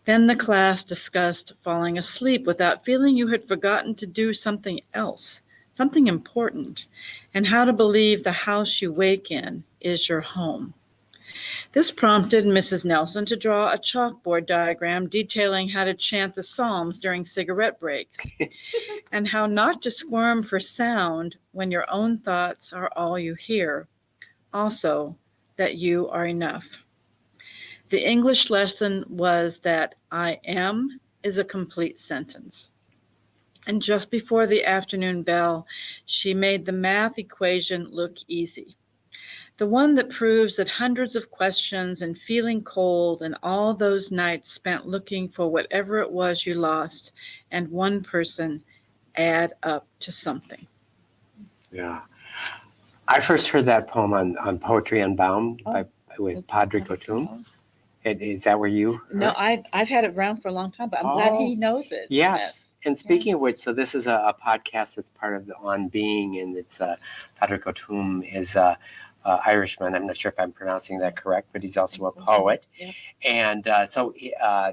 Then the class discussed falling asleep without feeling you had forgotten to do something else, something important, and how to believe the house you wake in is your home. This prompted Mrs. Nelson to draw a chalkboard diagram detailing how to chant the Psalms during cigarette breaks and how not to squirm for sound when your own thoughts are all you hear. Also, that you are enough. The English lesson was that I am is a complete sentence. And just before the afternoon bell, she made the math equation look easy. The one that proves that hundreds of questions and feeling cold and all those nights spent looking for whatever it was you lost and one person add up to something. Yeah. I first heard that poem on Poetry Unbound with Padre Cotum. Is that where you heard? No, I've had it around for a long time, but I'm glad he knows it. Yes. And speaking of which, so this is a podcast that's part of the On Being, and it's Padre Cotum is Irishman. I'm not sure if I'm pronouncing that correct, but he's also a poet. Yep. And so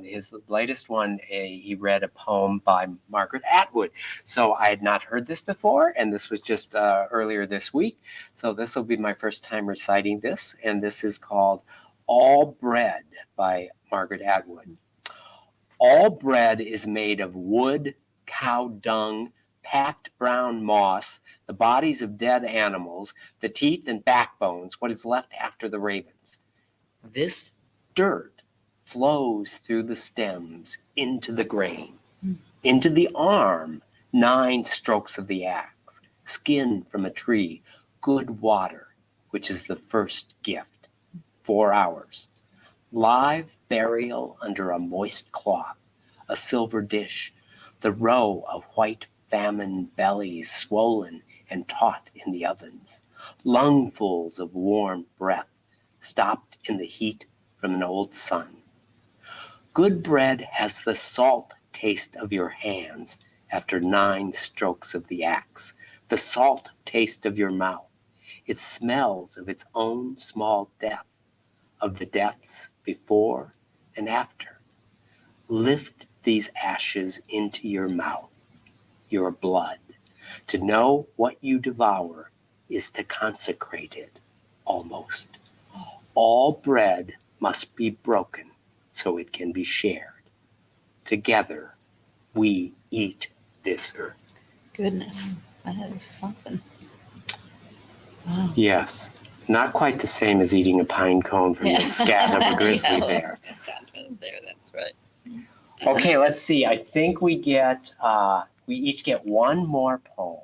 his latest one, he read a poem by Margaret Atwood. So I had not heard this before, and this was just earlier this week. So this will be my first time reciting this, and this is called All Bread by Margaret Atwood. All bread is made of wood, cow dung, packed brown moss, the bodies of dead animals, the teeth and backbones, what is left after the ravens. This dirt flows through the stems into the grain, into the arm, 9 strokes of the axe, skin from a tree, good water, which is the first gift, 4 hours. Live burial under a moist cloth, a silver dish, the row of white famine bellies swollen and taut in the ovens, lungfuls of warm breath stopped in the heat from an old sun. Good bread has the salt taste of your hands after 9 strokes of the axe, the salt taste of your mouth. It smells of its own small death, of the deaths before and after. Lift these ashes into your mouth, your blood. To know what you devour is to consecrate it, almost. All bread must be broken so it can be shared. Together, we eat this earth. Goodness, that is something. Wow. Yes, not quite the same as eating a pine cone from the scat of a grizzly bear. There, that's right. Okay, let's see. I think we each get one more poem.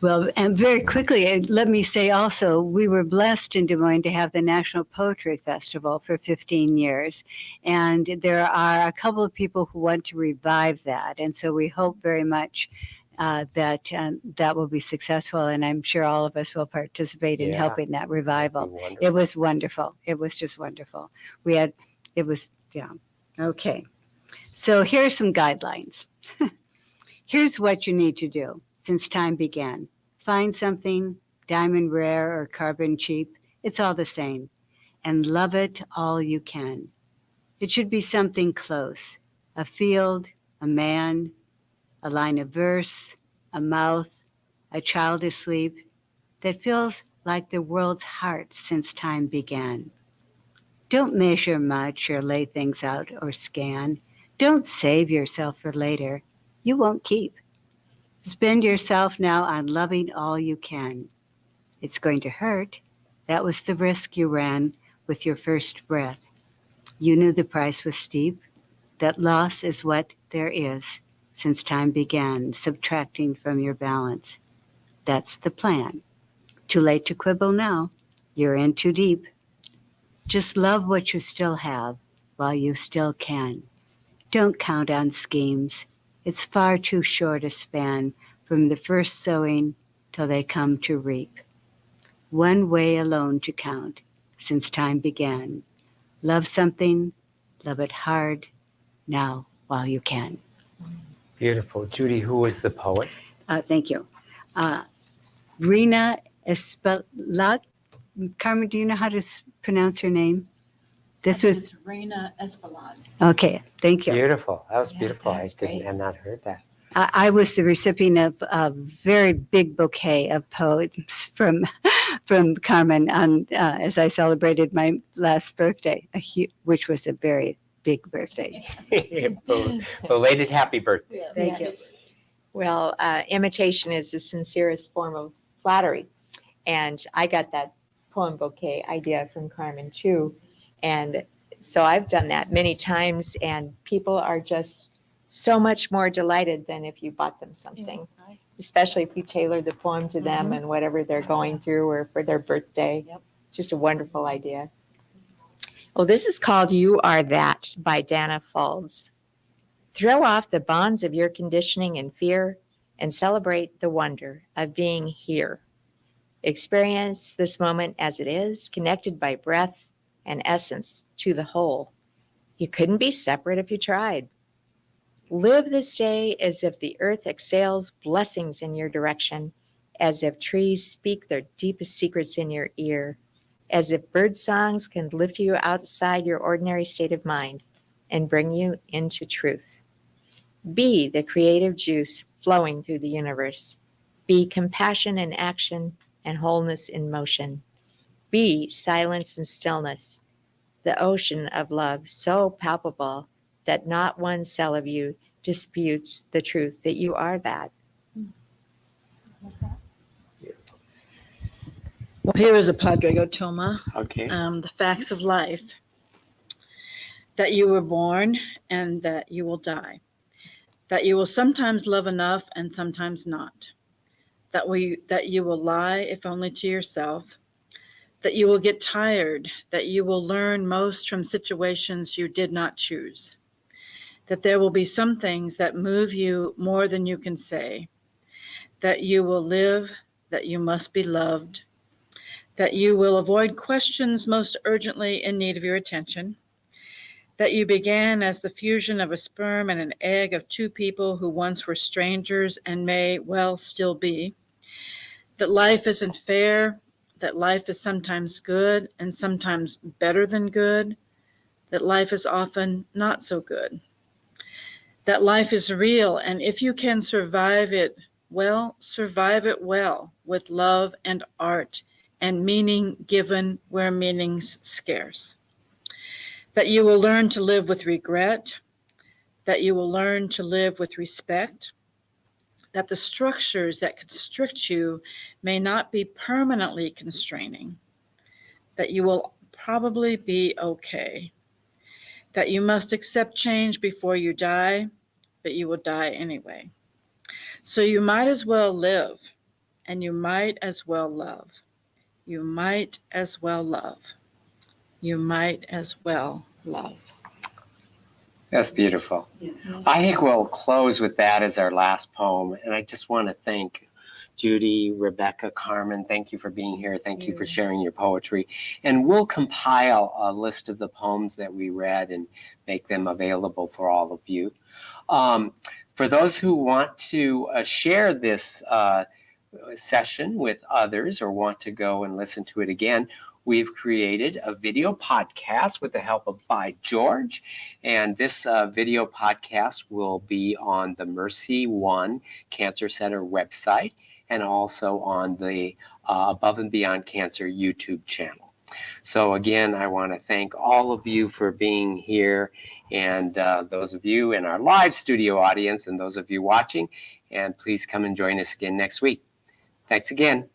Well, and very quickly, let me say also, we were blessed in Des Moines to have the National Poetry Festival for 15 years. And there are a couple of people who want to revive that. And so we hope very much that will be successful. And I'm sure all of us will participate in Yeah, helping that revival. Wonderful. It was wonderful. It was just wonderful. Okay. So here's some guidelines. Here's what you need to do. Since time began, find something diamond rare or carbon cheap. It's all the same. And love it all you can. It should be something close. A field, a man, a line of verse, a mouth, a child asleep that feels like the world's heart since time began. Don't measure much or lay things out or scan. Don't save yourself for later. You won't keep. Spend yourself now on loving all you can. It's going to hurt. That was the risk you ran with your first breath. You knew the price was steep. That loss is what there is since time began, subtracting from your balance. That's the plan. Too late to quibble now. You're in too deep. Just love what you still have while you still can. Don't count on schemes. It's far too short a span from the first sowing till they come to reap. One way alone to count since time began. Love something, love it hard, now while you can. Beautiful. Judy, who was the poet? Thank you. Rena Espelat. Carmen, do you know how to pronounce her name? This was It's Reina Espelad. okay. Thank you. Beautiful. That was Yeah, beautiful. I that's great. had not heard that. I was the recipient of a very big bouquet of poems from Carmen as I celebrated my last birthday, which was a very big birthday. Belated happy birthday. Thank Yes. Well, imitation is the sincerest form of flattery. And I got that poem bouquet idea from Carmen too. And so I've done that many times, and people are just so much more delighted than if you bought them something, especially if you tailor the poem to them and whatever they're going through or for their birthday. Yep. It's just a wonderful idea. Well, this is called You Are That by Dana Faulds. Throw off the bonds of your conditioning and fear and celebrate the wonder of being here. Experience this moment as it is, connected by breath and essence to the whole. You couldn't be separate if you tried. Live this day as if the earth exhales blessings in your direction, as if trees speak their deepest secrets in your ear, as if bird songs can lift you outside your ordinary state of mind and bring you into truth. Be the creative juice flowing through the universe. Be compassion in action and wholeness in motion. Be silence and stillness, the ocean of love so palpable that not one cell of you disputes the truth that you are that. Well, here is a Padre Toma. Okay. The facts of life. That you were born and that you will die. That you will sometimes love enough and sometimes not. That you will lie if only to yourself. That you will get tired. That you will learn most from situations you did not choose. That there will be some things that move you more than you can say. That you will live. That you must be loved. That you will avoid questions most urgently in need of your attention. That you began as the fusion of a sperm and an egg of two people who once were strangers and may well still be. That life isn't fair, that life is sometimes good and sometimes better than good, that life is often not so good. That life is real, and if you can survive it well with love and art and meaning given where meaning's scarce. That you will learn to live with regret, that you will learn to live with respect, that the structures that constrict you may not be permanently constraining, that you will probably be okay, that you must accept change before you die, but you will die anyway. So you might as well live, and you might as well love. You might as well love. You might as well love. That's beautiful. I think we'll close with that as our last poem. And I just want to thank Judy, Rebecca, Carmen. Thank you for being here. Thank you for sharing your poetry. And we'll compile a list of the poems that we read and make them available for all of you. For those who want to share this session with others or want to go and listen to it again, we've created a video podcast with the help of By George. And this video podcast will be on the MercyOne Cancer Center website and also on the Above and Beyond Cancer YouTube channel. So again, I want to thank all of you for being here, and those of you in our live studio audience and those of you watching. And please come and join us again next week. Thanks again.